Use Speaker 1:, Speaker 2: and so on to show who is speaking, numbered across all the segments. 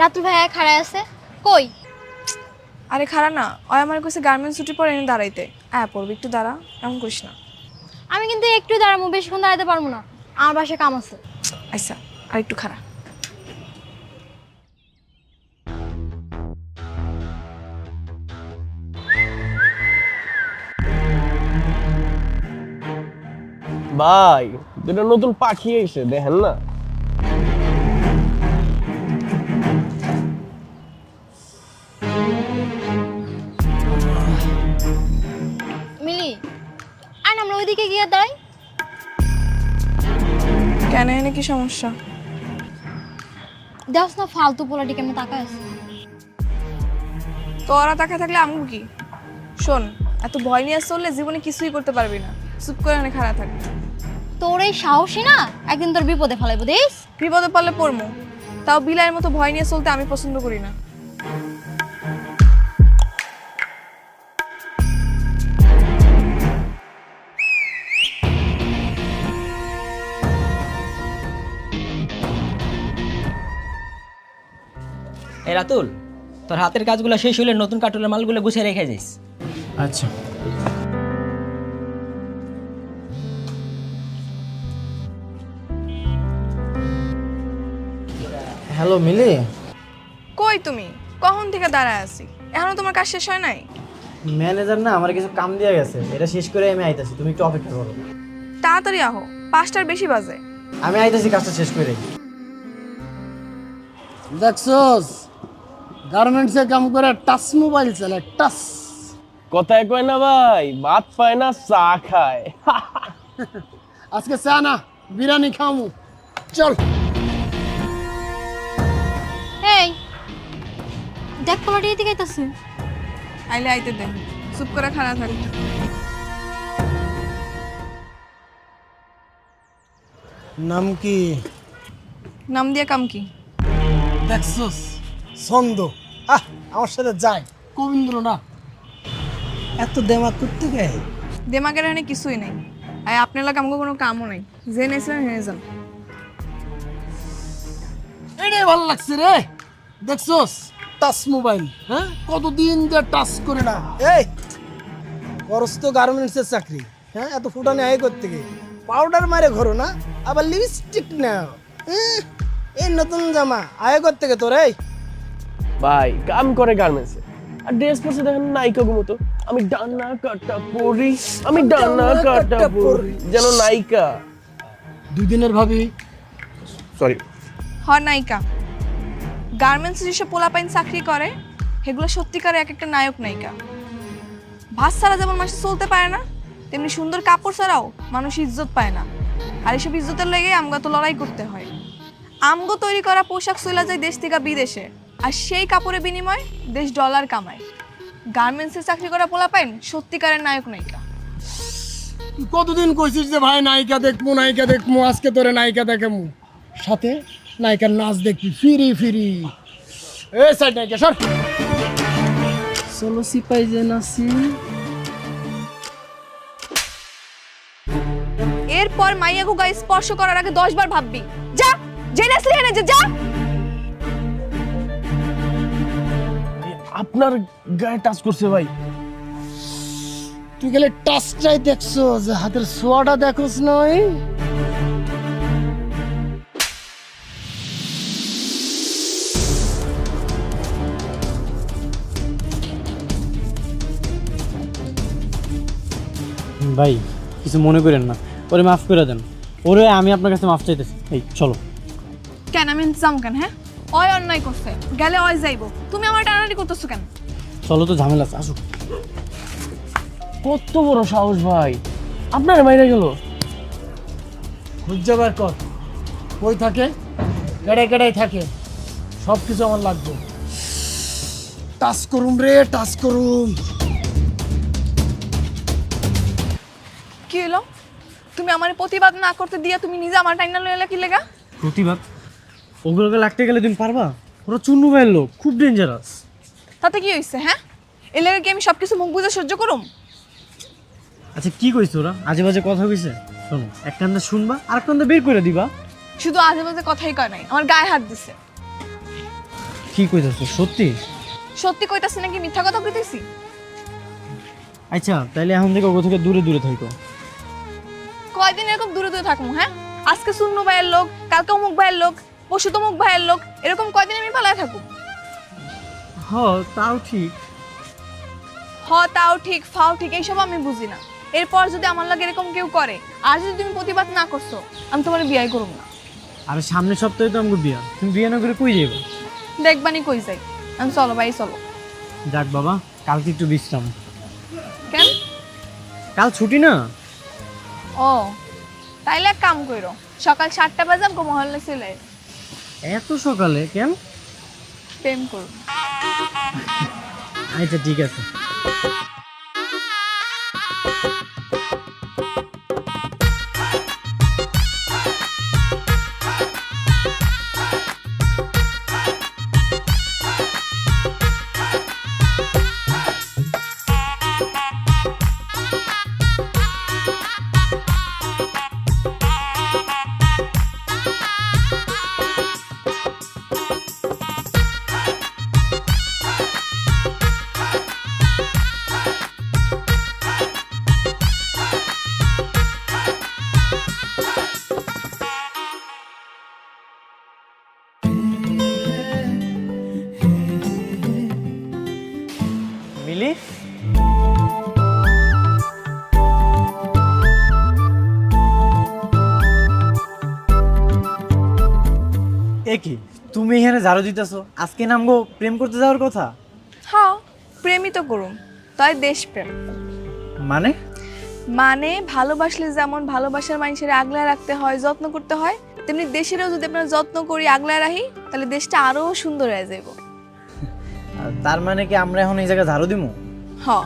Speaker 1: রাতুল ভাইয়া খাড়ায় আছে কই?
Speaker 2: আরে খাড়া না, ওই আমার কাছে গার্মেন্টস ছুটি পরে এনে দাঁড়াইতে। পড়বি একটু দাঁড়া, এমন করিস না।
Speaker 1: আমি কিন্তু একটু দাঁড়াবো, বেশিক্ষণ দাঁড়াতে পারবো না, আমার বাসায় কাম আছে।
Speaker 2: আচ্ছা, আর একটু খাড়া।
Speaker 3: ভাই দুটো নতুন পাখি এসে দেখেন না।
Speaker 1: মিলি আর আমরা ওইদিকে গিয়ে দাঁড়াই।
Speaker 2: কেন, এনে কি সমস্যা?
Speaker 1: দেখছ না ফালতু পোলাটি কেমন তাকায় আছে।
Speaker 2: তোরা তাকা থাকলে আমগো কি? শোন, এত ভয় নিয়ে চললে জীবনে কিছুই করতে পারবি না। চুপ করে এনে খাড়া থাক।
Speaker 1: তোর এই সাহসী না একদিন তোর বিপদে ফেলাইবো দেখ।
Speaker 2: বিপদে পড়লে পড়মু, তাও বিলাইয়ের মতো ভয় নিয়ে চলতে আমি পছন্দ করি না।
Speaker 4: এই রাতুল, তোর হাতের কাজগুলো শেষ হলে নতুন কার্টুনের মালগুলো গুছিয়ে রেখে যাইস।
Speaker 5: আচ্ছা। হ্যালো মিলি।
Speaker 2: কই তুমি? কখন থেকে দাঁড়ায় আছি, এখনো তোমার কাজ শেষ হয় নাই?
Speaker 5: ম্যানেজার না আমার কিছু কাম দিয়ে গেছে, এটা শেষ করে আমি আইতাছি, তুমি একটু অপেক্ষা করো।
Speaker 2: তাড়াতাড়ি আহো, 5টার বেশি বাজে।
Speaker 5: আমি আইতাছি কাজটা শেষ করে।
Speaker 6: দেখছস গার্মেন্টসে কাম করে টাচ মোবাইল চালে টাচ।
Speaker 3: কথায় কয় না ভাই, ভাত পায় না চা খায়।
Speaker 6: আজকে চা না বিরিয়ানি খামু, চল।
Speaker 1: এই দেখ পোলাটি এদিকে আইতাছে।
Speaker 2: আইলে আইতে দে, চুপ করে খাড়া থাক।
Speaker 6: নাম কি?
Speaker 2: নাম দিয়ে কাম কি?
Speaker 6: দেখছস ছন্দ। আমার সাথে যায় কবীন্দ্র না। এত দেমাগ করতে গে?
Speaker 2: দেমাগের এখানে কিছুই নেই। আর আপনার লাগে আমাকে কোনো কামও নেই। যে নেছিলেন হেরে যান।
Speaker 6: এটাই ভালো লাগছে রে। দেখছস টাচ মোবাইল, হ্যাঁ কতদিন যে টাচ করে না। এই করস তো গার্মেন্টসের চাকরি, হ্যাঁ এত ফুটানে আয় করতে গিয়ে পাউডার মারে ঘরো না, আবার লিপস্টিক নাও। এই নতুন জামা আয় করতে গে তোর। এই
Speaker 3: ভাই কাম করে গার্মেন্টসে, আর ড্রেস পরছে দেখেন নায়িকা মতো। আমি ডানা কাটা পরি, আমি ডানা কাটা পরি, যেন নায়িকা।
Speaker 6: 2 দিনের ভাবি।
Speaker 3: সরি।
Speaker 2: নায়িকা। গার্মেন্টসে যেসব পোলাপাইন চাকরি করে সেগুলো সত্যিকারে এক একটা নায়ক নায়িকা। ভাত ছাড়া যেমন মানুষ চলতে পারে না, তেমনি সুন্দর কাপড় ছাড়াও মানুষ ইজ্জত পায় না। আর এসব ইজ্জতের লেগে আমগো তো লড়াই করতে হয়। আমগো তৈরি করা পোশাক চলে যায় দেশ থেকে বিদেশে, আর সেই কাপড়ের বিনিময়ে দেশ ডলার কামায়। গার্মেন্টসে চাকরি করা পোলাপাইন সত্যিকারের নায়ক নায়িকা।
Speaker 6: তুই কতদিন কইছিস যে ভাই নায়িকা দেখবো নায়িকা দেখবো, আজকে তোরে নায়িকা দেখামু, সাথে নায়িকার নাচ দেখবি ফিরি ফিরি। এ সাইড নায়িকা সর। চলো সিপাই যে নাচি।
Speaker 2: এরপর মাইয়াগো গায়ে স্পর্শ করার আগে 10 বার ভাববি। যা, জেনে আসলি হেনে যা।
Speaker 3: আপনার গায়ে টাচ করছে ভাই।
Speaker 6: তুই গেলে টাচটাই দেখছো, যে হাতের ছোঁয়াটা দেখোস নয়।
Speaker 5: ভাই কিছু মনে করেন না, ওরে মাফ করে দেন। ওরে আমি আপনার কাছে মাফ চাইতেছি। এই চলো।
Speaker 2: কেন আমি ইন্তজাম কেন? হ্যাঁ, ওই অন্যায় করছে, গেলে ওই যাইবো। তুমি আমার টানাটানি করতেছো কেন?
Speaker 5: চলো তো, ঝামেলা আছে, আসো।
Speaker 3: কত বড় সাহস ভাই, আপনার মাইরা গেল।
Speaker 6: খুঁজবার কর কই থাকে, কেড়াই কেড়াই থাকে, সব কিছু আমার লাগবে। টাচ করুম রে, টাচ করুম।
Speaker 2: কি হলো? তুমি আমার প্রতিবাদ না করতে দিয়া তুমি নিজে আমার টাইনা লইলা কি লেগা?
Speaker 5: প্রতিবাদ? ওগুলোকে লাগতে গেলে তুমি পারবা? ওরা চুন্নু ভাইয়ের লোক, খুব ডেঞ্জারাস।
Speaker 2: তাতে কি হইছে? হ্যাঁ, এর লেগে কি আমি সবকিছু মুখ বুঝে সহ্য করুম?
Speaker 5: আচ্ছা কি কইছ ওরা? আজে বাজে কথা কইছে? শোনো, এক কান্দে শুনবা আর এক কান্দে বের করে দিবা।
Speaker 2: শুধু আজে বাজে কথাই কয় নাই, আমার গায়ে হাত দিছে।
Speaker 5: কি কইতাছো সত্যি?
Speaker 2: সত্যি কইতাছি নাকি মিথ্যা কথা কইতেছি?
Speaker 5: আচ্ছা তাইলে এখন থেকে ওগো থেকে দূরে দূরে থাকো।
Speaker 2: কয়দিন এরকম দূরে দূরে থাকবো? হ্যাঁ, আজকে শূন্য ভাইয়ের লোক, কালকে অমুক ভাইয়ের লোক, পরশু তমুক ভাইয়ের লোক, এরকম কয়দিন আমি পালায় থাকবো?
Speaker 5: হ তাও ঠিক।
Speaker 2: তাও ঠিক, ফাও ঠিক, এইসব আমি বুঝি না। এরপর যদি আমার লাগে এরকম কেউ করে, আর যদি তুমি প্রতিবাদ না করছো, আমি তোমার বিয়ে করব না।
Speaker 5: আর সামনের সপ্তাহে তো আমাকে বিয়া, তুমি বিয়ে না করে কই যাবে?
Speaker 2: দেখবানি কই যাই আমি। চলো ভাই চলো।
Speaker 5: যাক বাবা, কালকে একটু বিশ্রাম।
Speaker 2: কেন?
Speaker 5: কাল ছুটি না।
Speaker 2: ও তাইলে এক কাম করো, সকাল 7টা বাজে আমাকে মহল্লা চলে আয়।
Speaker 5: এত সকালে কেন?
Speaker 2: প্রেম করো।
Speaker 5: আচ্ছা ঠিক আছে। মিলি, কি তুমি এখানে ঝাড়ু দিতেছো? আজকে নামগো প্রেম করতে যাওয়ার কথা।
Speaker 2: হ্যাঁ, প্রেমই তো করুম, তাই দেশপ্রেম।
Speaker 5: মানে?
Speaker 2: মানে ভালোবাসলে যেমন ভালোবাসার মানুষের আগলায় রাখতে হয়, যত্ন করতে হয়, তেমনি দেশেরও যদি আমরা যত্ন করি, আগলায় রাখি, তাহলে দেশটা আরো সুন্দর হয়ে যাইব।
Speaker 5: তার মানে কি আমরা এখন এই জায়গায় ঝাড়ু দিমু?
Speaker 2: হ্যাঁ,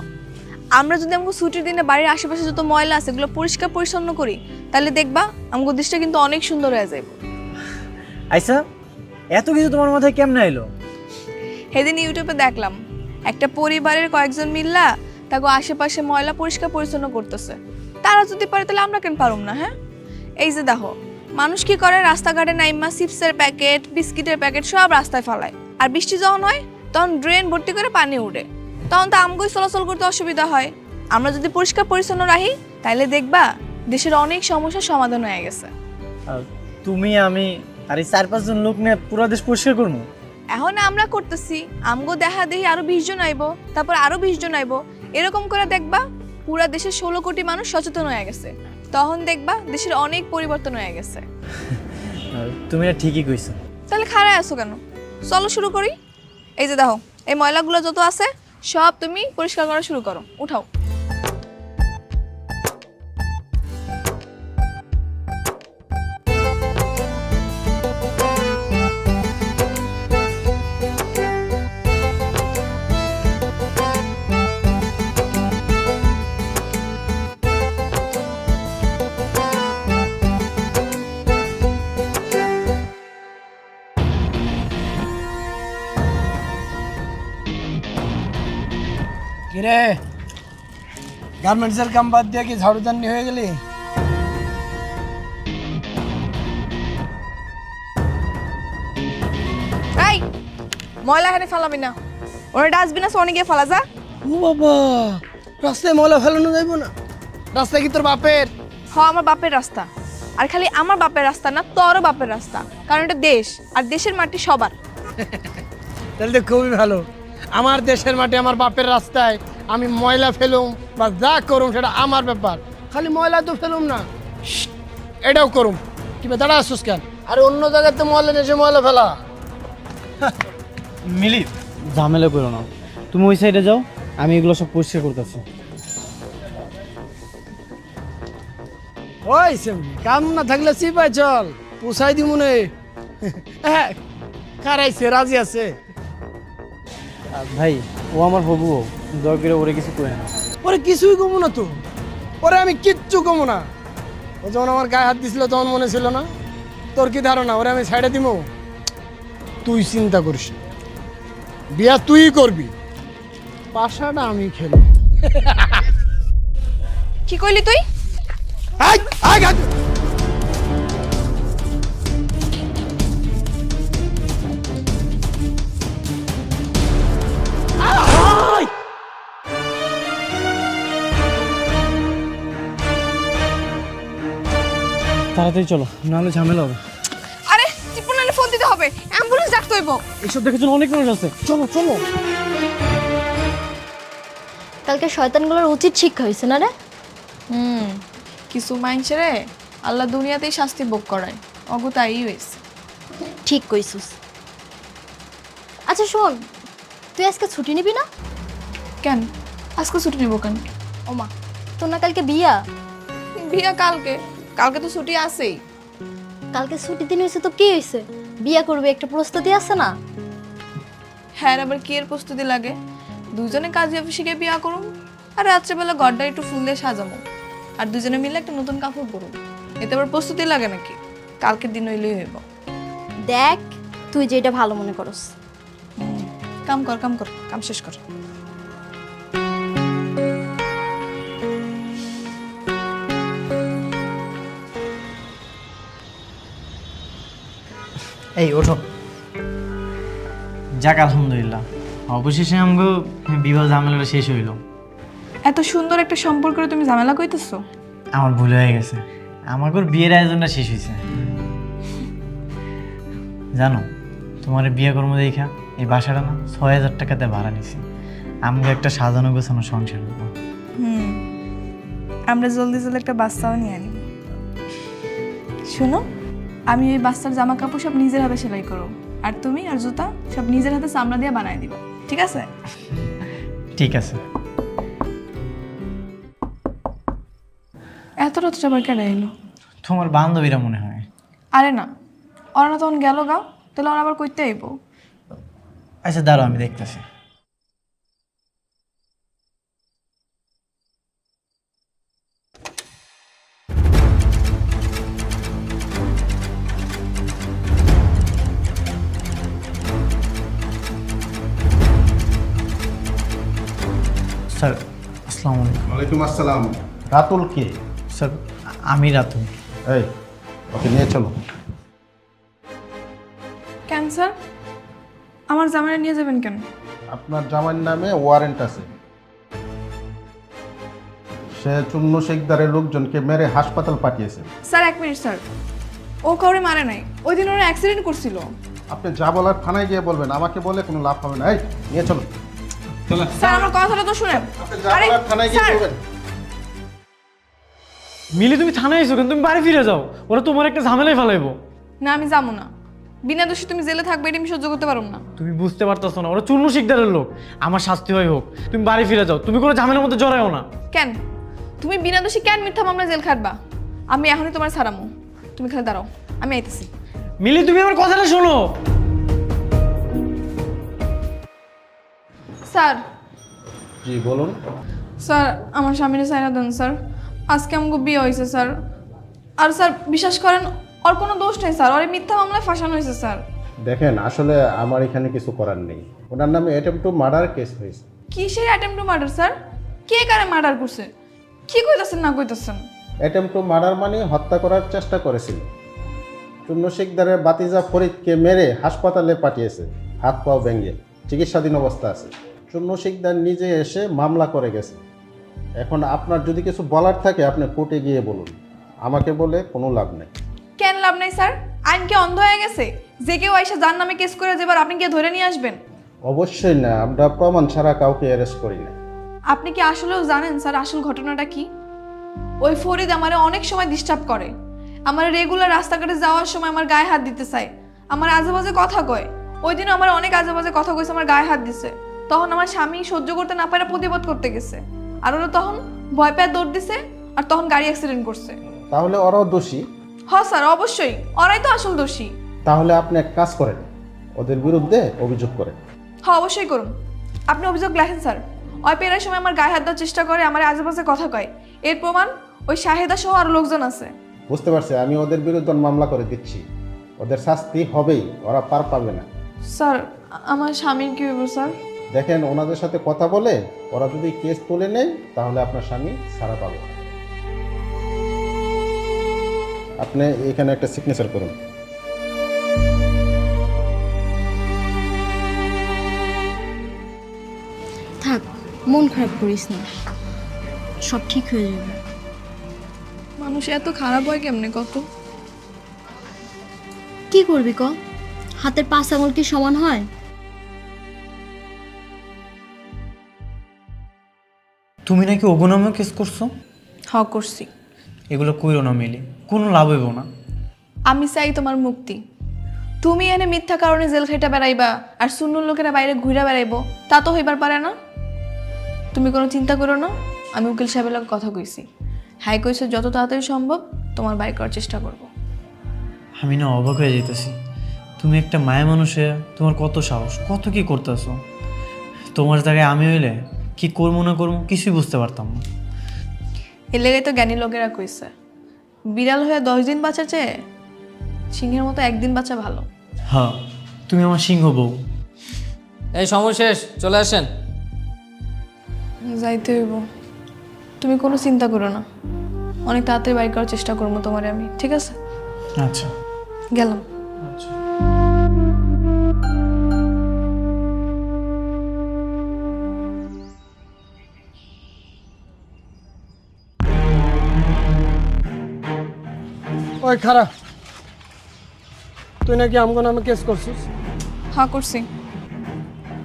Speaker 2: আমরা যদি আমাকে ছুটির দিনে বাড়ির আশেপাশে যত ময়লা আছে এগুলো পরিষ্কার পরিচ্ছন্ন করি, তাহলে দেখবা আমাকে দেশটা কিন্তু অনেক সুন্দর হয়ে যাইব।
Speaker 5: আচ্ছা, এত কিছু তোমার মাথায় কেমনে এলো?
Speaker 2: সেদিন ইউটিউবে দেখলাম একটা পরিবারের কয়েকজন মিল্লা তাকে আশেপাশে ময়লা পরিষ্কার পরিচ্ছন্ন করতেছে। তারা যদি পারে তাহলে আমরা কেন পারুম না? হ্যাঁ, এই যে দেখো, মানুষ কি করে, রাস্তাঘাটে নাইমা চিপসের প্যাকেট, বিস্কিটের প্যাকেট সব রাস্তায় ফেলায়, আর বৃষ্টি যখন হয় তখন ড্রেন ভর্তি করে পানি উঠে, তখন তো আমগোই চলাচল করতে অসুবিধা হয়। আমরা যদি পরিষ্কার পরিচ্ছন্ন রাখি তাহলে দেখবা দেশের অনেক সমস্যার সমাধান হয়ে গেছে।
Speaker 5: তুমি, আমি আর এই 4-5 জন লোক নিয়ে পুরো দেশ পরিষ্কার করবো।
Speaker 2: এখন আমরা করতেছি, আমগো দেখা দেখি আরো 20 জন আইবো, তারপর আরো 20 জন আইবো, এরকম করে দেখবা পুরা দেশের 16 কোটি মানুষ সচেতন হয়ে গেছে। তখন দেখবা দেশের অনেক পরিবর্তন হয়ে গেছে।
Speaker 5: তুমি ঠিকই কইছো।
Speaker 2: তাহলে খাড়ায় আছো কেন? চলো শুরু করি। এই যে দেখো, এই ময়লাগুলো যত আছে সব তুমি পরিষ্কার করা শুরু করো, উঠাও।
Speaker 6: কিরে, গার্মেন্টসের কাম বাদ দিয়ে কি ঝাড়ুদানি হয়ে গেলি?
Speaker 2: এই ময়লা এখানে ফেলাবি না, ওরা ডাস্টবিন আছে অনেকে ফেলা যা।
Speaker 6: ও বাবা, রাস্তায় ময়লা ফেলানো যাইব না? রাস্তা কি তোর বাপের?
Speaker 2: আমার বাপের রাস্তা, আর খালি আমার বাপের রাস্তা না, তোরও বাপের রাস্তা, কারণ এটা দেশ, আর দেশের মাটি সবার।
Speaker 6: তাহলে তো খুবই ভালো। আমার দেশের মাটি, আমার বাপের রাস্তায় আমি ময়লা ফেলুম বা যা করুম সেটা আমার ব্যাপার। খালি ময়লা তো ফেলুম না, এটাও করুম। কি দাঁড়া আসছিস কেন? আরে অন্য জায়গাতে ময়লা নেছে ময়লা ফেলা।
Speaker 5: মিলি, ঝামেলা করো না, তুমি ওই সাইডে যাও, আমি এগুলো সব পরিষ্কার করতেছি।
Speaker 6: ওই সেমনি কাম না থাকলে চিপাই চল, পোষাই দি মনে। হ্যাঁ, কারাইছে, রাজি আছে।
Speaker 5: ভাই, ও আমার হবু, দয়া করে ওরে কিছু করে না।
Speaker 6: ওরে কিছুই কমো না তো, ওরে আমি কিচ্ছু কমো না। ও যখন আমার গায়ে হাত দিছিল তখন মনে ছিল না? তোর কি ধারণা ওরে আমি ছাইড়ে দিব? তুই চিন্তা করিস না, বিয়া তুই করবি, পাশাটা আমি খেলব।
Speaker 2: কি কইলি তুই?
Speaker 5: তাড়াতাড়ি চলো, নাহলে ঝামেলা হবে।
Speaker 2: আরে টিপনানে ফোন দিতে হবে, অ্যাম্বুলেন্স ডাকতে হইব।
Speaker 5: এইসব দেখার জন্য অনেক মানুষ আছে, চলো চলো।
Speaker 1: কালকে শয়তানগুলোর উচিত শিক্ষা হয়েছে না রে?
Speaker 2: কিছু মাইনসেরে আল্লাহ দুনিয়াতেই শাস্তি ভোগ করায়, অগতাই হয়েছে।
Speaker 1: ঠিক কইছিস। আচ্ছা শোন, তুই আজকে ছুটি নিবি না?
Speaker 2: কেন আজকে ছুটি নেবো কেন?
Speaker 1: ওমা, তোর না কালকে বিয়া?
Speaker 2: বিয়া কালকে, কালকে তো ছুটি আছেই।
Speaker 1: কালকে ছুটির দিন হয়েছে তো কি হয়েছে? বিয়া করবে একটা প্রস্তুতি আছে না?
Speaker 2: হ্যাঁ, আবার কি এর প্রস্তুতি লাগে? দুজনে কাজী অফিসে গিয়ে বিয়া করুম, আর রাত্রেবেলা ঘরটা একটু ফুল দিয়ে সাজামো, আর দুজনে মিলে একটা নতুন কাপড় পরুম। এতে আবার প্রস্তুতি লাগে নাকি? কালকের দিন হইলেই হইব।
Speaker 1: দেখ, তুই যেটা ভালো মনে করস।
Speaker 2: কাম কর, কাম কর, কাম শেষ কর।
Speaker 5: এই ওঠো। যাক আলহামদুলিল্লাহ, অবশেষে আমগো বিবাহ ঝামেলাটা শেষ হইল।
Speaker 2: এত সুন্দর একটা সম্পর্কে তুমি ঝামেলা কইতেছো?
Speaker 5: আমার ভুল হয়ে গেছে, আমাগোর বিয়ের আয়োজনটা শেষ হয়েছে। জানো, তোমার বিয়ে কর্ম দেখা এই বাসাটা না ৬,০০০ টাকাতে ভাড়া নিছি। আমগো একটা সাজানো গোছানো সংসার হইব।
Speaker 2: আমরা জলদি জলদি একটা বাচ্চাও নিয়ে আনি। শোনো, আমি ওই বাচ্চার জামা কাপড় সব নিজের হাতে সেলাই করো, আর তুমি আর জুতা সব নিজের হাতে চামড়া দিয়ে বানাই দিবা, ঠিক আছে?
Speaker 5: ঠিক আছে।
Speaker 2: এত রাত্রে আবার কেন এলো?
Speaker 5: তোমার বান্ধবীরা মনে হয়।
Speaker 2: আরে না, ওরা না তখন গেল গা, তাহলে ওরা আবার কইতে আইব।
Speaker 5: আচ্ছা দাঁড়াও, আমি দেখতেছি। স্যার আসসালামু আলাইকুম।
Speaker 7: ওয়ালাইকুম আসসালাম। রাতুল কে?
Speaker 5: স্যার আমি রাতুল।
Speaker 7: এই, ওকে নিয়ে চলো।
Speaker 2: কেন স্যার, আমার জামাইরা নিয়ে যাবেন কেন?
Speaker 7: আপনার জামাইয়ের নামে ওয়ারেন্ট আছে। সে চূন্য শেখদারের লোকজনকে মেরে হাসপাতাল পাঠিয়েছে।
Speaker 2: স্যার এক মিনিট স্যার, ও কাউরে মারে নাই, ওই দিন ওরা অ্যাক্সিডেন্ট করছিল।
Speaker 7: আপনি যা বলার থানায় গিয়ে বলবেন, আমাকে বলে কোনো লাভ হবে না। এই নিয়ে চলো।
Speaker 2: স্যার আমার কথাটা তো শুনেন।
Speaker 7: আপনি যা বলার থানায় গিয়ে বলবেন।
Speaker 5: মিলি তুমি থানায় এসো কেন? তুমি বাড়ি ফিরে যাও, ওরা তোমার একটা ঝামেলায় ফেলাইবো।
Speaker 2: না আমি যাবো না, বিনা দোষী তুমি জেলে থাকবে এটা আমি সহ্য করতে পারবো না।
Speaker 5: তুমি বুঝতে পারতেছো না, ওরা চূর্ণ শিকদারের লোক। আমার শাস্তি হয় হোক, তুমি বাড়ি ফিরে যাও, তুমি কোনো ঝামেলার মধ্যে জড়াও না।
Speaker 2: কেন তুমি বিনা দোষী কেন মিথ্যা মামলা জেল খাটবা? আমি এখনই তোমার ছাড়ামো, তুমি খালি দাঁড়াও, আমি আইতেছি।
Speaker 5: মিলি তুমি আমার কথাটা শোনো।
Speaker 2: স্যার,
Speaker 7: জি বলুন।
Speaker 2: স্যার আমার স্বামীর সাইনা দেন স্যার, আজকে আমাকে বিয়ে হয়েছে স্যার। আর স্যার বিশ্বাস করেন, ওর কোনো দোষ নেই স্যার, ওর এই মিথ্যা মামলায় ফাঁসানো হয়েছে স্যার।
Speaker 7: দেখেন, আসলে আমার এখানে কিছু করার নেই। ওনার নামে অ্যাটেম্প টু মার্ডার কেস হয়েছে।
Speaker 2: কিসের অ্যাটেম্প টু মার্ডার স্যার? কে কারে মার্ডার করছে? কি কইতাছেন না কইতাছেন?
Speaker 7: অ্যাটেম্প টু মার্ডার মানে হত্যা করার চেষ্টা করেছিল। চূন্য শেখদারের বাতিজা ফরিদকে মেরে হাসপাতালে পাঠিয়েছে, হাত পাও ভেঙে চিকিৎসাধীন অবস্থা আছে। চূন্য শেখদার নিজে এসে মামলা করে গেছে। এখন আপনার যদি কিছু বলার থাকে আপনি কোর্টে গিয়ে বলুন, আমাকে বলে কোনো লাভ নেই।
Speaker 2: কেন লাভ নাই স্যার? আইন কি অন্ধ হয়ে গেছে? যে কেউ আইসা যার নামে কেস করে যাবার আপনি গিয়ে ধরে নিয়ে আসবেন?
Speaker 7: অবশ্যই না, আমরা প্রমাণ ছাড়া কাউকে অ্যারেস্ট করি না।
Speaker 2: আপনি কি আসলেও জানেন স্যার আসল ঘটনাটা কি? ওই ফরিদ আমারে অনেক সময় ডিস্টার্ব করে, আমার রেগুলার রাস্তাঘাটে যাওয়ার সময় আমার গায়ে হাত দিতে চায়, আমার আজেবাজে কথা কয়। ওই দিনও আমার অনেক আজেবাজে কথা কইছে, আমার গায়ে হাত দিছে। তখন আমার স্বামী সহ্য করতে না পারে প্রতিবাদ করতে গেছে, আর ওরা তখন ভয় পেয়ে দৌড় দিছে, আর তখন গাড়ি অ্যাক্সিডেন্ট করছে।
Speaker 7: তাহলে ওরাও দোষী?
Speaker 2: হ্যাঁ স্যার অবশ্যই, ওরাই তো আসল দোষী।
Speaker 7: তাহলে আপনি এক কাজ করেন, ওদের বিরুদ্ধে অভিযোগ করেন।
Speaker 2: হ্যাঁ অবশ্যই করুন, আপনি অভিযোগ লেখেন স্যার। ওই পেরার সময় আমার গায়ে হাত দেওয়ার চেষ্টা করে, আমার আজেবাজে কথা কয়, এর প্রমাণ ওই শাহেদা সহ আরো লোকজন আছে।
Speaker 7: বুঝতে পারছি, আমি ওদের বিরুদ্ধে মামলা করে দিচ্ছি। ওদের শাস্তি হবেই, ওরা পার পাবে না।
Speaker 2: স্যার আমার স্বামীর কি হইব স্যার?
Speaker 7: দেখেন, ওনাদের সাথে কথা বলে ওরা যদি কেস তুলে নেয় তাহলে আপনার স্বামী ছাড়া পাবে। আপনি এখানে একটা সিগনেচার করুন।
Speaker 1: থাক, মন খারাপ করিস না, সব ঠিক হয়ে যাবে।
Speaker 2: মানুষ এত খারাপ হয় কেমনে কত?
Speaker 1: কি করবি ক? হাতের 5 আঙুল কি সমান হয়?
Speaker 5: তুমি নাকি অগুনামে কেস করছো?
Speaker 2: করছি।
Speaker 5: এগুলো কইরো না মিলি, কোনো লাভ হইব না।
Speaker 2: আমি চাই তোমার মুক্তি। তুমি এনে মিথ্যা কারণে জেল খাইটা বেড়াইবা আর সুন্নুর লোকেরা বাইরে ঘুরে বেড়াইবো, তা তো হইবার পারে না। তুমি কোনো চিন্তা করো না, আমি উকিল সাহেবের লগে কথা কইছি। হ্যাঁ কইছে যত তাড়াতাড়ি সম্ভব তোমার বাইর করার চেষ্টা করব।
Speaker 5: আমি না অবাক হয়ে যেতেছি, তুমি একটা মায়া মানুষে তোমার কত সাহস, কত কি করতেছো। তোমার জায়গায় আমি হইলে কি করবো না করবো কিছুই বুঝতে পারতাম না।
Speaker 2: এর লেগে তো জ্ঞানী লোকেরা কইছে, বিড়াল হয়ে 10 দিন বাঁচা চেয়ে সিংহের মতো একদিন বাঁচা ভালো।
Speaker 5: হ্যাঁ, তুমি আমার সিংহ বউ।
Speaker 8: এই সময় শেষ, চলে আসেন।
Speaker 2: যাইতে হইব। তুমি কোনো চিন্তা করো না, অনেক তাড়াতাড়ি বাইর করার চেষ্টা করবো তোমারে আমি, ঠিক আছে?
Speaker 5: আচ্ছা,
Speaker 2: গেলাম।
Speaker 5: আচ্ছা।
Speaker 6: ওই খারাপ, তুই নাকি আমগো নামে কেস করছিস?
Speaker 2: হ্যাঁ করছি।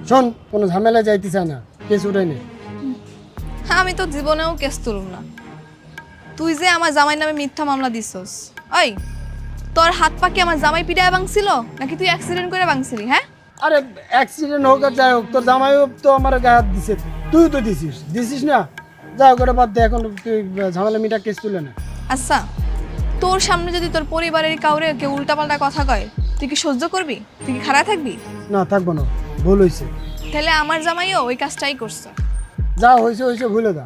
Speaker 6: শোন, কোনো ঝামেলা যাইতে চায় না, কেস উঠাই নে।
Speaker 2: হ্যাঁ, আমি তো জীবনেও কেস তুলুম না। তুই যে আমার জামাই নামে মিথ্যা মামলা দিছস, ওই তোর হাত পা কি আমার জামাই পিটায় ভাঙছিল নাকি তুই অ্যাক্সিডেন্ট করে ভাঙছিলি? হ্যাঁ,
Speaker 6: আরে অ্যাক্সিডেন্ট হোক আর যাই হোক, তোর জামাইও তো আমার গায়ে হাত দিছে, তুই তো দিছিস না? যাই হোক, ওটা বাদ দে, এখন তুই ঝামেলা মিটা কেস তুলে না।
Speaker 2: আচ্ছা, তোর সামনে যদি তোর পরিবারের কাউরে কেউ উল্টাপাল্টা কথা কয়, তুই কি সহ্য করবি? তুই কি খারাপ থাকবি?
Speaker 6: না, থাকবো না, ভুল হয়েছে।
Speaker 2: তাহলে আমার জামাইও ওই কাজটাই করছে।
Speaker 6: যা হয়েছে হয়েছে, ভুলে যা,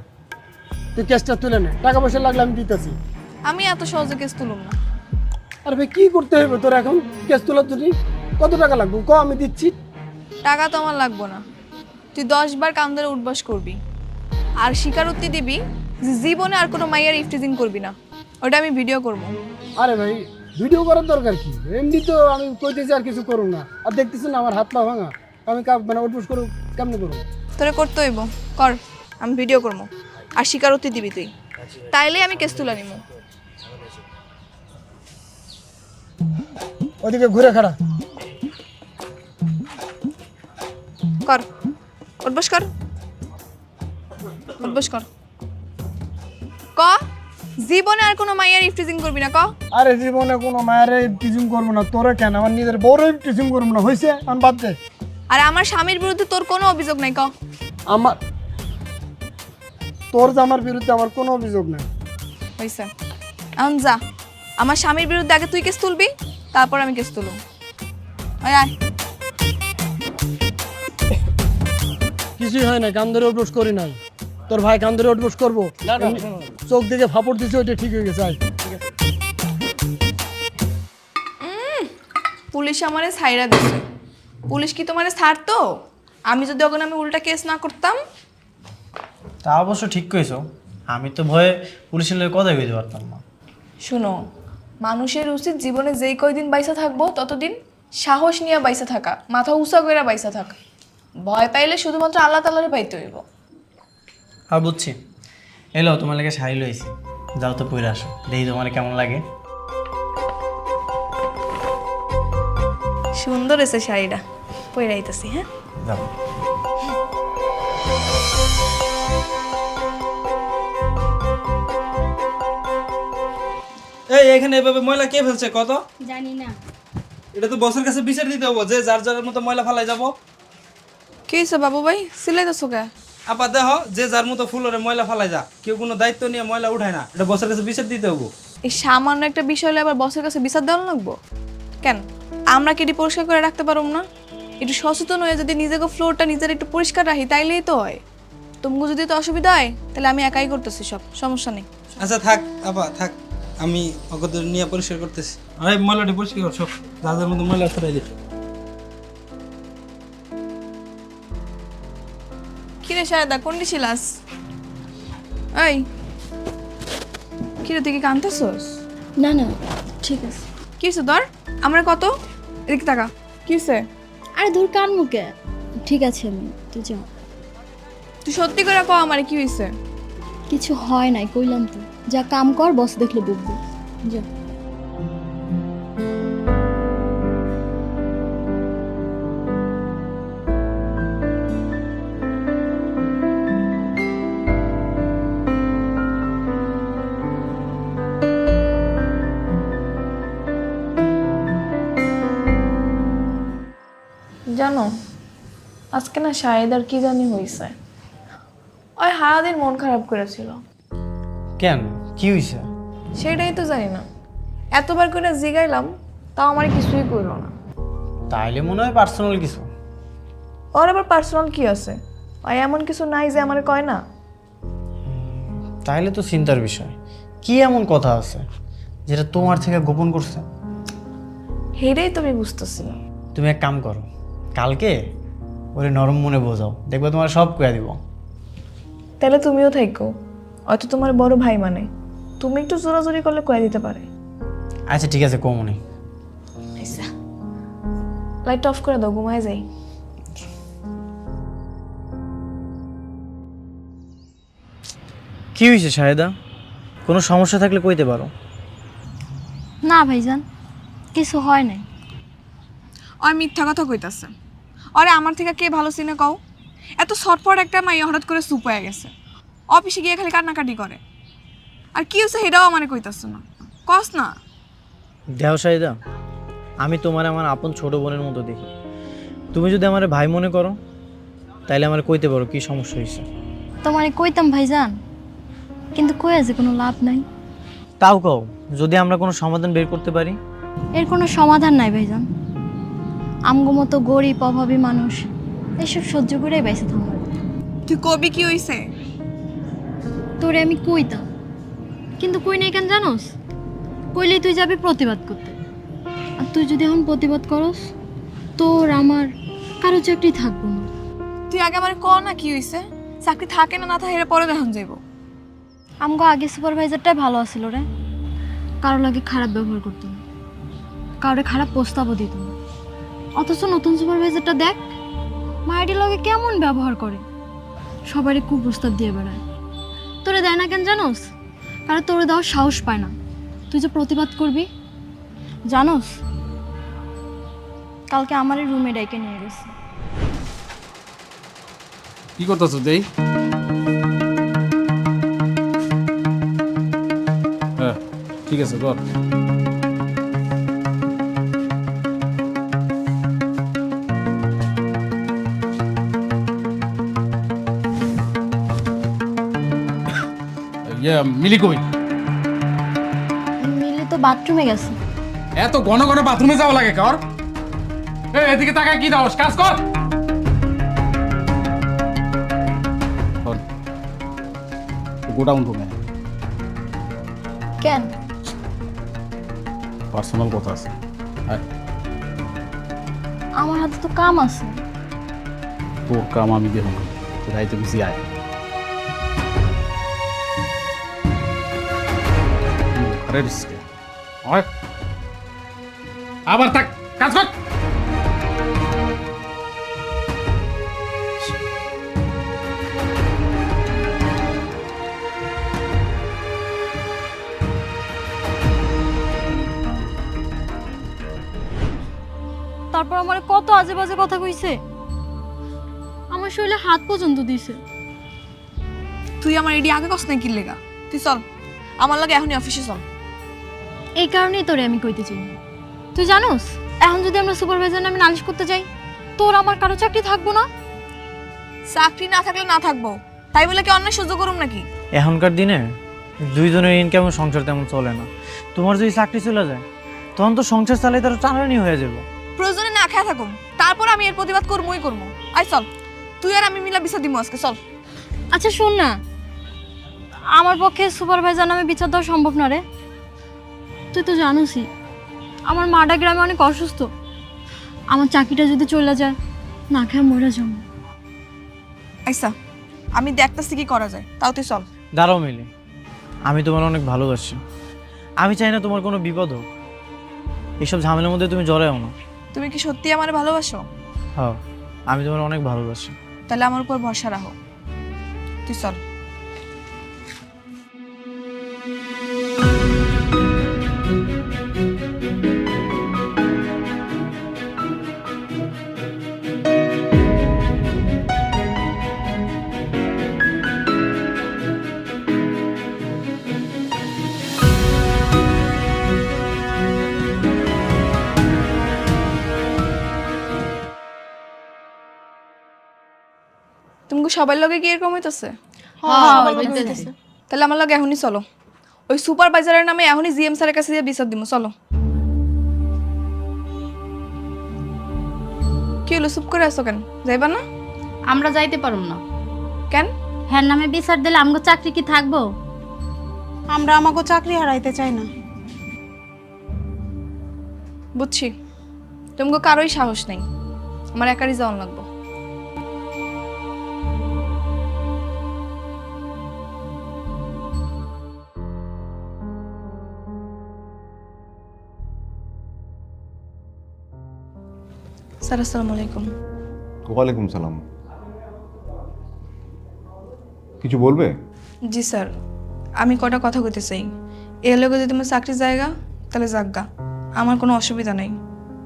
Speaker 6: তুই কেসটা তুলে নে, টাকা পয়সা লাগলে আমি দিতেছি।
Speaker 2: আমি এত সহজে কেস তুলুম না।
Speaker 6: আর ভাই কি করতে হবে তোর এখন কেস তোলার জন্য? কত টাকা লাগবে ক, আমি দিচ্ছি।
Speaker 2: টাকা তো আমার লাগবো না, তুই 10 বার কান ধরে উঠবাস করবি আর স্বীকারোক্তি দিবি যে জীবনে আর কোনো মাইয়ার ইফটিজিং করবি না। ওটা আমি ভিডিও করব।
Speaker 6: আরে ভাই, ভিডিও করার দরকার কি? এমনি তো আমি কইতেছি আর কিছু করুন না, আর দেখতেছি না আমার হাত পা ভাঙা, আমি মানে উঠবস করু কেমনি করবো?
Speaker 2: তোরে করতে হইব, কর, আমি ভিডিও করবো আর স্বীকারোক্তি দিবি তুই, তাইলে আমি কেস তুলে নিব।
Speaker 6: ওদিকে ঘুরে খাড়া
Speaker 2: কর, উঠবস কর, উঠবস কর। ক জীবনে আর কোনো মাইয়ার ইফটিজিং করবি না, ক।
Speaker 6: আরে জীবনে কোনো মায়ের টিচিং করবো না, তোরে কেন, আমার নিজের বড় টিচিং করবো না, হয়েছে? আমি বাদ দে।
Speaker 2: আর আমার স্বামীর বিরুদ্ধে তোর কোনো অভিযোগ নাই, ক।
Speaker 6: আমার তোর জামার বিরুদ্ধে আমার কোনো অভিযোগ নেই।
Speaker 2: হয়েছে, এখন যা, আমার স্বামীর বিরুদ্ধে আগে তুই কেস তুলবি, তারপর আমি কেস তুলব। আয়
Speaker 6: কিছুই হয় না, কান ধরে উঠবস করি নাই, তোর ভাই কান ধরে উঠবস করবো, চোখ দিকে ফাপড় দিছে, ওইটা ঠিক হয়ে গেছে। আয়,
Speaker 2: পুলিশ আমারে ছাইরা দিছে। পুলিশ কি তোমারে ছাড়তো? আমি যদি ওখানে আমি উল্টা কেস না করতাম?
Speaker 5: তা অবশ্য ঠিক কইছো, আমি তো ভয়ে পুলিশের লোক কথাই কইতে পারতাম না।
Speaker 2: শুনো, মানুষের উচিত জীবনে যেই কয়দিন বাইসা থাকবো ততদিন সাহস নিয়ে বাইসা থাকা, মাথা উঁচা করে বাইসা থাকা। ভয় পাইলে শুধুমাত্র আল্লাহ তাআলারে পাইতে হইব।
Speaker 5: আর বুঝছি, এলো তোমার লাগে শাড়ি লইছি, যাও তো পরে আসো, দেখি তোমার কেমন লাগে।
Speaker 2: সুন্দর এসে শাড়িটা, পরে আইতাছি। হ্যাঁ,
Speaker 5: যাও।
Speaker 8: এই এখানে এভাবে ময়লা কে ফেলছে কত?
Speaker 1: জানি না।
Speaker 8: এটা তো বসের কাছে বিচার দিতে হবো যে যার যার মতো ময়লা ফালাই যাব।
Speaker 2: কি হয়েছে বাবু ভাই, সিলাইতেছো কে?
Speaker 8: আপা দেহ যে যার মতো ফুলরে ময়লা ফালাই যা, কেউ কোনো দায়িত্ব নিয়ে ময়লা উঠায় না, এটা বসের কাছে বিচার দিতে হবো।
Speaker 2: এই সামান্য একটা বিষয় হলে আবার বসের কাছে বিচার দেওয়া লাগবো কেন? আমরা কি এটি পরিষ্কার করে রাখতে পারবো না? একটু সচেতন হয়ে যদি নিজেকে ফ্লোরটা নিজের একটু পরিষ্কার রাখি তাইলেই তো হয়। তোমাকে যদি তো অসুবিধা হয় তাহলে আমি একাই করতেছি, সব সমস্যা নেই।
Speaker 8: আচ্ছা থাক আপা থাক, আমি অগত নিয়ে পরিষ্কার করতেছি। আরে ময়লাটি পরিষ্কার কর, সব যার যার মতো ময়লা ফেলাই দিই।
Speaker 2: কিরে শায়দা, কোন ছিলাস? এই কিরে, তুই কি কাঁদতেছস?
Speaker 1: না না, ঠিক আছে।
Speaker 2: কি হয়েছে তোর? আমরা কত এদিকে টাকা কি হয়েছে?
Speaker 1: আরে দূর কান মুখে, ঠিক আছে আমি, তুই যা।
Speaker 2: তুই সত্যি করে ক আমারে কি হয়েছে?
Speaker 1: কিছু হয় নাই, কইলাম তো। যা কাম কর, বস দেখলে বুঝবি, যা।
Speaker 2: জানো আজকে না শাহেদার কি জানি হয়েছে, ওই সারাদিন মন খারাপ করেছিল।
Speaker 5: কেন, কি হয়েছে?
Speaker 2: সেটাই তো জানি না, এতবার করে জিগাইলাম তাও আমার কিছুই করলো না।
Speaker 5: তাইলে মনে হয় পার্সোনাল কিছু।
Speaker 2: ওর আবার পার্সোনাল কি আছে? ওই এমন কিছু নাই যে আমার কয় না।
Speaker 5: তাইলে তো চিন্তার বিষয়। কি এমন কথা আছে যেটা তোমার থেকে গোপন করছে?
Speaker 2: হেরেই তুমি বুঝতেছি না।
Speaker 5: তুমি এক কাম করো, কালকে ওরে নরম মনে বোঝাও, দেখবে তোমার সব কয়া দিব।
Speaker 2: তাহলে তুমিও থাকো, হয়তো তোমার বড় ভাই মানে, তুমি একটু জোরাজোরি করলে কয়ে দিতে পারে।
Speaker 5: আচ্ছা ঠিক আছে, কমনে।
Speaker 2: লাইট অফ করে দাও, ঘুমায় যাই।
Speaker 5: কি হয়েছে শাহেদা? কোনো সমস্যা থাকলে কইতে পারো।
Speaker 1: না ভাইজান, কিছু হয় নাই।
Speaker 2: ওই মিথ্যা কথা কইতাছে। আরে আমার থেকে কে ভালো চিনে কও? এত ছটফট একটা মাইয়া হঠাৎ করে চুপ হয়ে গেছে, অফিসে গিয়ে খালি কান্নাকাটি করে। আর কি হচ্ছে সেটাও আমারে কইতাছে না, কস না।
Speaker 5: দেহ শাহেদা, আমি তোমার আমার আপন ছোট বোনের মতো দেখি। তুমি যদি আমার ভাই মনে করো তাইলে আমার কইতে পারো কি সমস্যা হয়েছে।
Speaker 1: তোমারে কইতাম ভাইজান, কিন্তু কইয়া যে কোনো লাভ নাই।
Speaker 5: তাও কও, যদি আমরা কোনো সমাধান বের করতে পারি।
Speaker 1: এর কোনো সমাধান নাই ভাইজান। আমগো মতো গরিব অভাবী মানুষ এসব সহ্য করেই বেঁচে থাকবো।
Speaker 2: তুই কবি কি হইছে?
Speaker 1: তোরে আমি কইতাম, কিন্তু কই নাই কেন জানোস? কইলেই তুই যাবি প্রতিবাদ করতে, আর তুই যদি এখন প্রতিবাদ করস তোর আমার কারো চাকরি থাকবো না।
Speaker 2: তুই আগে আমার ক না কি হইছে, চাকরি থাকে না না থাকে এর পরে দেখন যাইব।
Speaker 1: আমগো আগে সুপারভাইজারটাই ভালো আছিল রে, কারো লাগে খারাপ ব্যবহার করতো না, কারোর খারাপ প্রস্তাবও দিত না। অথচ নতুন সুপারভাইজারটা দেখ, মায়ের লগে কেমন ব্যবহার করে, সবারই কুপ্রস্তাব দিয়ে বেড়ায়। তোরে দেয় না কেন জানোস? কারণ তোরে দেওয়ার সাহস পায় না। তুই যে প্রতিবাদ করবি, জানোস কালকে আমার রুমে ডাইকে নিয়ে গেছে।
Speaker 9: কি করতেছো দেই? হ্যাঁ ঠিক আছে, কর। মিলি কই?
Speaker 1: মিলি তো বাথরুমে গেছে।
Speaker 9: এত ঘন ঘন বাথরুমে যাওয়া লাগে কর? এদিকে তাকায় কি দাও, কাজ কর। গোডাউন রুমে
Speaker 1: কেন?
Speaker 9: পার্সোনাল কথা আছে।
Speaker 1: আমার হাতে তো কাম আছে।
Speaker 9: তোর কাম আমি দেব না, তোর রাইতে বুঝি আয়। আবার থাক, কাজ কর।
Speaker 1: তারপর আমার কত আজে বাজে কথা কইছে, আমার শরীরে হাত পর্যন্ত দিছে।
Speaker 2: তুই আমার এডি আগে কস নাই কি লেগা? তুই চল আমার লাগে এখনই অফিসে চল।
Speaker 1: এই কারণেই তোরে আমি কইতে চাই না। তুই জানোস এখন যদি আমরা সুপারভাইজার নামে নালিশ করতে যাই, তোর আমার কারো চাকরি থাকবো না।
Speaker 2: চাকরি না থাকলে না থাকবো, তাই বলে কি অন্যায় সহ্য করুম নাকি?
Speaker 5: এখনকার দিনে দুইজনের ইনকাম সংসার তেমন চলে না। তোমার যদি চাকরি চলে যায় তখন তো সংসার চালাই তারা টানানি হয়ে যাবে।
Speaker 2: প্রয়োজনে না খেয়ে থাকুম, তারপর আমি এর প্রতিবাদ করবই করবো। আয় চল, তুই আর আমি মিলা বিচার দিব আজকে, চল।
Speaker 1: আচ্ছা শোন না, আমার পক্ষে সুপারভাইজার নামে বিচার দেওয়া সম্ভব না রে। তুই তো জানোসই আমার মাটা গ্রামে অনেক অসুস্থ। আমার চাকরিটা যদি চলে যায়, না খেয়ে মরে যাবো।
Speaker 2: আচ্ছা আমি দেখতেছি কি করা যায়, তাও তুই চল।
Speaker 5: দাঁড়াও মিলি, আমি তোমার অনেক ভালোবাসি। আমি চাই না তোমার কোনো বিপদ হোক। এইসব ঝামেলার মধ্যে তুমি জড়াও না।
Speaker 2: তুমি কি সত্যি আমার ভালোবাসো?
Speaker 5: হ্যাঁ, আমি তোমার অনেক ভালোবাসি।
Speaker 2: তাহলে আমার উপর ভরসা রাখো, তুই চল। সবার লগে কি এরকম হইতেছে?
Speaker 1: হ্যাঁ,
Speaker 2: তাহলে আমার লগে এখনই চলো, ওই সুপারভাইজারের নামে এখনই জিএম স্যারের কাছে দিয়ে বিচার দিব। চলো। কি হলো, চুপ করে আছো কেন? যাইবা না?
Speaker 10: আমরা যাইতে পারুম না।
Speaker 2: কেন?
Speaker 10: হ্যাঁ নামে বিচার দিলে আমগো চাকরি কি থাকবো?
Speaker 11: আমরা আমাকে চাকরি হারাইতে চাই না।
Speaker 2: বুঝছি, তোমাকে কারোই সাহস নেই, আমার একারই যাওয়ান লাগবো। স্যার আসসালামু আলাইকুম।
Speaker 12: ওয়ালাইকুম সালাম। কিছু বলবে?
Speaker 2: জি স্যার, আমি কটা কথা কইতে চাই। এর লগে যদি তোমার চাকরির জায়গা তাহলে যাজ্ঞা, আমার কোনো অসুবিধা নেই।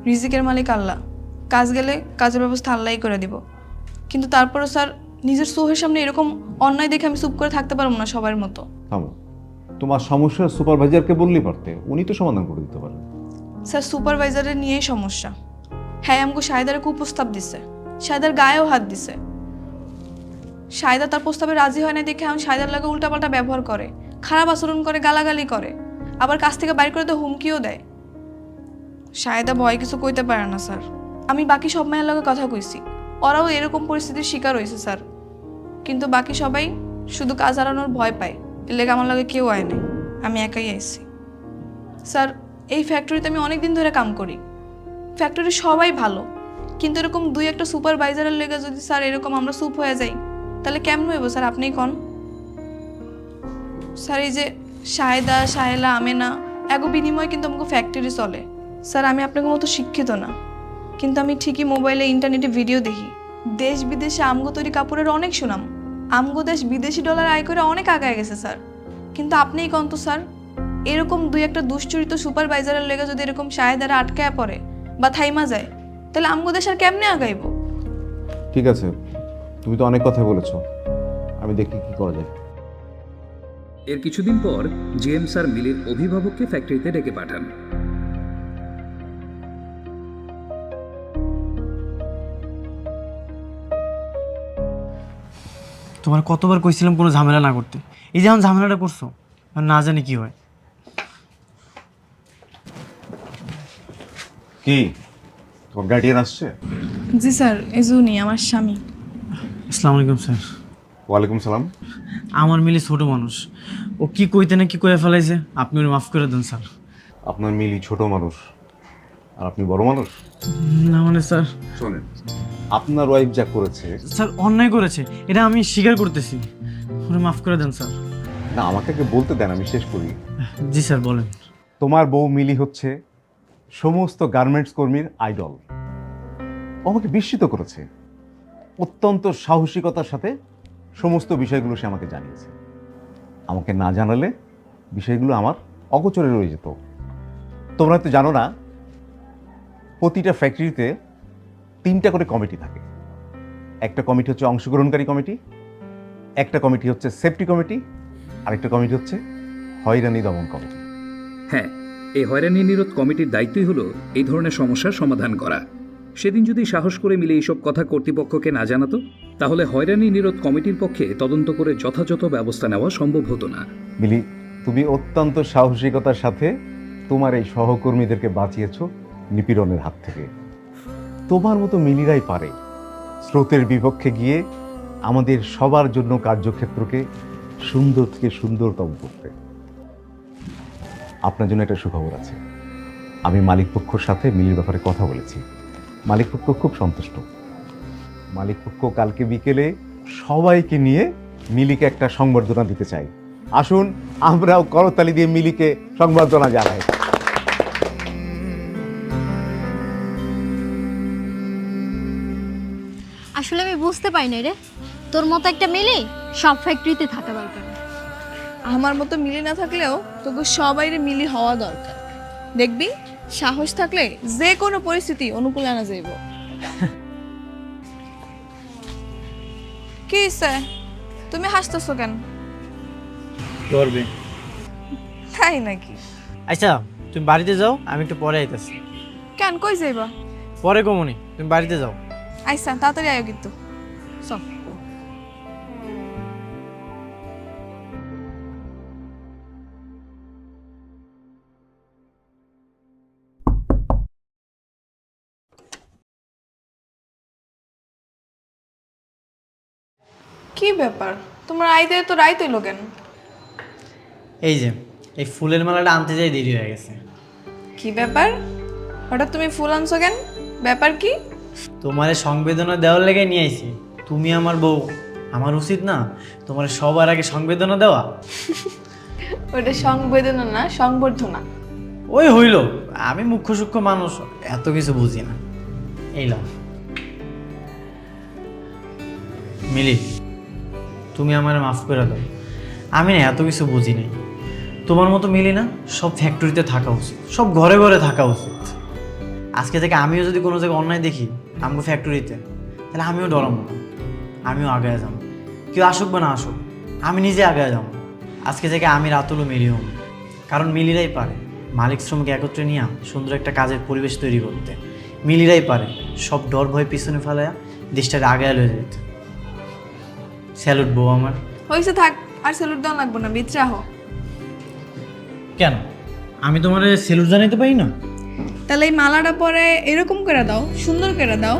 Speaker 2: রিজিকের মালিক আল্লাহ, কাজ গেলে কাজের ব্যবস্থা আল্লাহই করে দিব। কিন্তু তারপরও স্যার, নিজের চোখের সামনে এরকম অন্যায় দেখে আমি চুপ করে থাকতে পারবো না সবার মতো।
Speaker 12: থামো, তোমার সমস্যা সুপারভাইজারকে বললেই পারতে, উনি তো সমাধান করে দিতে পারেন।
Speaker 2: স্যার সুপারভাইজারের নিয়েই সমস্যা। হ্যাঁ, আমাকে শাহেদারকে প্রস্তাব দিছে, শাহেদার গায়েও হাত দিছে। শাহেদা তার প্রস্তাবে রাজি হয় না দেখে আমি শাহেদার লাগে উল্টাপাল্টা ব্যবহার করে, খারাপ আচরণ করে, গালাগালি করে, আবার কাছ থেকে বাইর করে তো হুমকিও দেয়। শাহেদা ভয় কিছু কইতে পারে না স্যার। আমি বাকি সব মায়ের লগে কথা কইছি, ওরাও এরকম পরিস্থিতির শিকার হয়েছে স্যার। কিন্তু বাকি সবাই শুধু কাজ হারানোর ভয় পায়, এর লেগে আমার লগে কেউ আয় নাই, আমি একাই আইছি। স্যার, এই ফ্যাক্টরিতে আমি অনেক দিন ধরে কাম করি, ফ্যাক্টরি সবাই ভালো, কিন্তু এরকম দুই একটা সুপারভাইজারের লেগে যদি স্যার এরকম আমরা চুপ হয়ে যাই তাহলে কেমন হইব স্যার? আপনিই কন। স্যার এই যে শাহেদা, শাহেলা, আমেনা, এগো বিনিময়ে কিন্তু আমাকে ফ্যাক্টরি চলে। স্যার আমি আপনাকে মতো শিক্ষিত না, কিন্তু আমি ঠিকই মোবাইলে ইন্টারনেটে ভিডিও দেখি, দেশ বিদেশে আমগো তৈরি কাপড়ের অনেক সুনাম, আমগো দেশ বিদেশি ডলার আয় করে অনেক আগায় গেছে স্যার। কিন্তু আপনিই কন তো স্যার, এরকম দুই একটা দুশ্চরিত সুপারভাইজারের লেগে যদি এরকম শাহেদারা আটকায় পড়ে বা থাইমা যায় তাহলে আমগো দেশ আর কেমনে আগাইব?
Speaker 12: ঠিক আছে, তুমি তো অনেক কথা বলেছো, আমি দেখি কি করা যায়।
Speaker 13: এর কিছুদিন পর জিএম স্যার মিলির অভিভাবককে ফ্যাক্টরিতে ডেকে পাঠান।
Speaker 5: তোমার কতবার কইছিলাম কোনো ঝামেলা না করতে, এই যেমন ঝামেলাটা করছো, আর না জানি কি হয়।
Speaker 12: কি তোমার গার্ডিয়ান আসছে?
Speaker 2: জি স্যার, এজুনি আমার স্বামী।
Speaker 5: আসসালামু আলাইকুম স্যার।
Speaker 12: ওয়ালাইকুম সালাম।
Speaker 5: আমার মিলি ছোট মানুষ, ও কি কইতে না কি কয়ে ফেলাইছে, আপনি ওর মাফ করে দেন স্যার।
Speaker 12: আপনার মিলি ছোট মানুষ আর আপনি বড় মানুষ?
Speaker 5: না মানে স্যার,
Speaker 12: শোনেন, আপনার ওয়াইফ যা করেছে,
Speaker 5: স্যার অন্যায় করেছে, এটা আমি স্বীকার করতেছি, ওরে মাফ করে দেন স্যার।
Speaker 12: না আমাকে বলতে দেন, আমি শেষ করি।
Speaker 5: জি স্যার বলেন।
Speaker 12: তোমার বউ মিলি হচ্ছে সমস্ত গার্মেন্টস কর্মীর আইডল। ও আমাকে বিস্মিত করেছে, অত্যন্ত সাহসিকতার সাথে সমস্ত বিষয়গুলো সে আমাকে জানিয়েছে। আমাকে না জানালে বিষয়গুলো আমার অগোচরে রয়ে যেত। তোমরা তো জানো না, প্রতিটা ফ্যাক্টরিতে 3টা করে কমিটি থাকে। একটা কমিটি হচ্ছে অংশগ্রহণকারী কমিটি, একটা কমিটি হচ্ছে সেফটি কমিটি, আর একটা কমিটি হচ্ছে হয়রানি দমন কমিটি।
Speaker 13: হ্যাঁ, এই হয়রানি নিরোধ কমিটির দায়িত্বই হলো এই ধরনের সমস্যার সমাধান করা। সেদিন যদি সাহস করে মিলে এইসব কথা কর্তৃপক্ষকে না জানাতো, তাহলে হয়রানি নিরোধ কমিটির পক্ষে তদন্ত করে যথাযথ ব্যবস্থা নেওয়া সম্ভব হতো না।
Speaker 12: মিলি, তুমি অত্যন্ত সাহসিকতার সাথে তোমার এই সহকর্মীদেরকে বাঁচিয়েছো নিপীড়নের হাত থেকে। তোমার মতো মিলিরাই পারে স্রোতের বিপক্ষে গিয়ে আমাদের সবার জন্য কার্যক্ষেত্রকে সুন্দর থেকে সুন্দরতম করতে। আপনার জন্য একটা সুখবর আছে, আমি মালিকপক্ষের সাথে মিলির ব্যাপারে কথা বলেছি। মালিকপক্ষ খুব সন্তুষ্ট। মালিকপক্ষ কালকে বিকেলে সবাইকে নিয়ে মিলিকে একটা সংবর্ধনা দিতে চাই। আসুন আমরাও করতালি দিয়ে মিলিকে সংবর্ধনা জানাই।
Speaker 1: আসলে আমি বুঝতে পারি না রে, তোর মতো একটা মেলে সব ফ্যাক্টরিতে থাকা দরকার।
Speaker 2: আমার মতো মিলি না থাকলেও তোকে সবাইরে মিলি হওয়া দরকার। দেখবি সাহস থাকলে যে কোনো পরিস্থিতি অনুকূলে আনা যাইব। কি স্যার, তুমি হাসতেছো কেন?
Speaker 5: করবে
Speaker 2: তাই নাকি?
Speaker 5: আচ্ছা তুমি বাড়িতে যাও, আমি একটু পরে আইতেছি।
Speaker 2: কেন, কই যাইবা?
Speaker 5: পরে কমনি, তুমি বাড়িতে যাও।
Speaker 2: আইসা তাড়াতাড়ি আয়ো কিন্তু। চল। কি ব্যাপার তোমার আইতে তো রাইত হইলো কেন?
Speaker 5: এই যে এই ফুলের মালাটা আনতে যাই দেরি হয়ে গেছে।
Speaker 2: কি ব্যাপার হঠাৎ তুমি ফুল আনছো কেন? ব্যাপার কি?
Speaker 5: তোমারে সংবেদনা দেওয়ার লেগে নিয়ে আইছি। তুমি আমার বউ, আমার উচিত না তোমার সবার আগে সংবেদনা দেওয়া?
Speaker 2: ওটা সংবেদনা না, সংবর্ধনা।
Speaker 5: ওই হইল, আমি মুখ্য সূক্ষ্ম মানুষ, এত কিছু বুঝি না। এই লাও মিলি, তুমি আমার মাফ করে দাও, আমি না এত কিছু বুঝি নাই। তোমার মতো মিলি না সব ফ্যাক্টরিতে থাকা উচিত, সব ঘরে ঘরে থাকা উচিত। আজকে থেকে আমিও যদি কোনো জায়গায় অন্যায় দেখি আমাকে ফ্যাক্টরিতে, তাহলে আমিও ডরাবো না, আমিও আগায় যাবো। কেউ আসুক বা না আসুক, আমি নিজে আগায় যাবো। আজকে থেকে আমি রাতুলও মিলি হব, কারণ মিলিরাই পারে মালিক শ্রমিক একত্রে নিয়ে সুন্দর একটা কাজের পরিবেশ তৈরি করতে। মিলিরাই পারে সব ডর ভয় পিছনে ফেলাইয়া দেশটাকে আগায় লয়ে যেতে। স্যালুট বউ আমার।
Speaker 2: হয়েছে, থাক, আর স্যালুট দেওয়া লাগবে না, বিত্রা হো।
Speaker 5: কেন আমি তোমার স্যালুট জানাইতে পারি না?
Speaker 2: তাহলে এই মালাটা পরে এরকম করে দাও, সুন্দর করে দাও।